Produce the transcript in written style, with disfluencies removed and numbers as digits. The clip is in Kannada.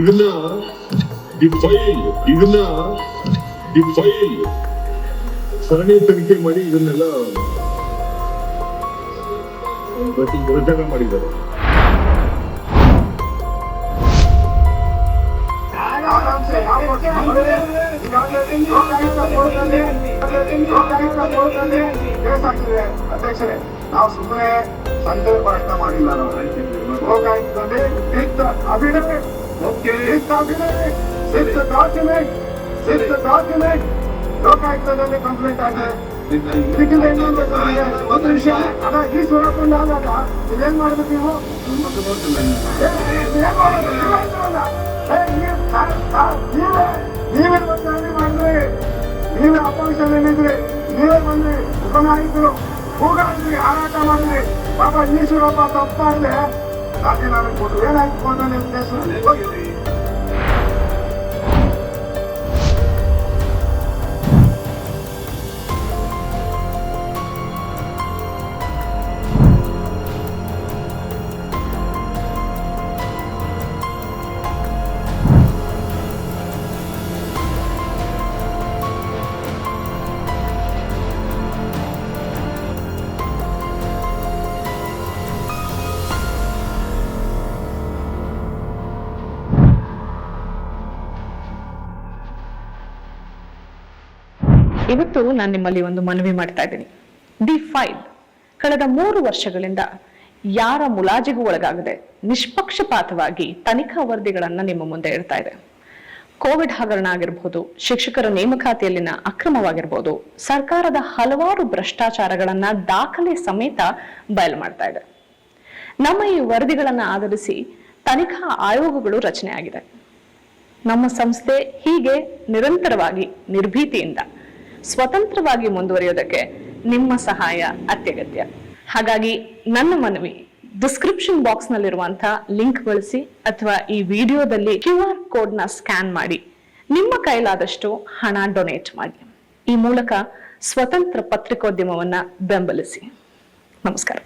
ಇದನ್ನ ಈ ಫೈಲ್ ಸರಣಿ ತನಿಖೆ ಮಾಡಿ ಇದನ್ನೆಲ್ಲ ರಚನೆ ಮಾಡಿದ್ದಾರೆ. ಅಧ್ಯಕ್ಷರೇ, ನಾವು ಸುಮ್ಮನೆ ಸಂದೇಹ ಭಾಷಣ ಮಾಡಿಲ್ಲ. ಲೋಕಾಯುಕ್ತದಲ್ಲಿ ಲೋಕಾಯುಕ್ತದಲ್ಲಿ ಕಂಪ್ಲೇಂಟ್ ಆಗಿದೆ. ಇದಕ್ಕಿಂತ ಇನ್ನೊಂದು ಒಂದು ವಿಷಯ ಅದ ಈ ಸ್ವರೂಪದಿಂದ ಆದಾಗ ಇದೇನ್ ಮಾಡ್ಬೇಕು ನೀವು? ನೀವೇ ಬಂದು ಮಾಡಿದ್ರಿ, ನೀವೇ ಅಪೋಸಿಷನ್ ಏನಿದ್ರಿ, ನೀವೇ ಬಂದ್ರಿ, ಉಪನಾಯಕರು ಹೋಗಾದ್ರಿ, ಹಾರಾಟ ಮಾಡಿದ್ರಿ. ಪಾಪ ಈಶ್ವರಪ್ಪ ತಪ್ಪಾದ್ರೆ ರಾಜೀನಾಮೆ ಕೊಟ್ಟು ಏನಾಯ್ತು ಅಂತ ನಿಮ್ಮ ಕೇಸು ಹೋಗಿದ್ರಿ. ಇವತ್ತು ನಾನು ನಿಮ್ಮಲ್ಲಿ ಒಂದು ಮನವಿ ಮಾಡ್ತಾ ಇದ್ದೀನಿ. ದಿ ಫೈಲ್ ಕಳೆದ 3 ವರ್ಷಗಳಿಂದ ಯಾರ ಮುಲಾಜಿಗೂ ಒಳಗಾಗದೆ ನಿಷ್ಪಕ್ಷಪಾತವಾಗಿ ತನಿಖಾ ವರದಿಗಳನ್ನ ನಿಮ್ಮ ಮುಂದೆ ಇಡ್ತಾ ಇದೆ. ಕೋವಿಡ್ ಹಗರಣ ಆಗಿರ್ಬೋದು, ಶಿಕ್ಷಕರ ನೇಮಕಾತಿಯಲ್ಲಿನ ಅಕ್ರಮವಾಗಿರ್ಬೋದು, ಸರ್ಕಾರದ ಹಲವಾರು ಭ್ರಷ್ಟಾಚಾರಗಳನ್ನ ದಾಖಲೆ ಸಮೇತ ಬಯಲು ಮಾಡ್ತಾ ಇದೆ. ನಮ್ಮ ಈ ವರದಿಗಳನ್ನ ಆಧರಿಸಿ ತನಿಖಾ ಆಯೋಗಗಳು ರಚನೆ ಆಗಿದೆ. ನಮ್ಮ ಸಂಸ್ಥೆ ಹೀಗೆ ನಿರಂತರವಾಗಿ ನಿರ್ಭೀತಿಯಿಂದ ಸ್ವತಂತ್ರವಾಗಿ ಮುಂದುವರಿಯೋದಕ್ಕೆ ನಿಮ್ಮ ಸಹಾಯ ಅತ್ಯಗತ್ಯ. ಹಾಗಾಗಿ ನನ್ನ ಮನವಿ, ಡಿಸ್ಕ್ರಿಪ್ಷನ್ ಬಾಕ್ಸ್ ನಲ್ಲಿರುವಂತಹ ಲಿಂಕ್ ಬಳಸಿ ಅಥವಾ ಈ ವಿಡಿಯೋದಲ್ಲಿ QR ಕೋಡ್ ನ ಸ್ಕ್ಯಾನ್ ಮಾಡಿ ನಿಮ್ಮ ಕೈಲಾದಷ್ಟು ಹಣ ಡೊನೇಟ್ ಮಾಡಿ. ಈ ಮೂಲಕ ಸ್ವತಂತ್ರ ಪತ್ರಿಕೋದ್ಯಮವನ್ನ ಬೆಂಬಲಿಸಿ. ನಮಸ್ಕಾರ.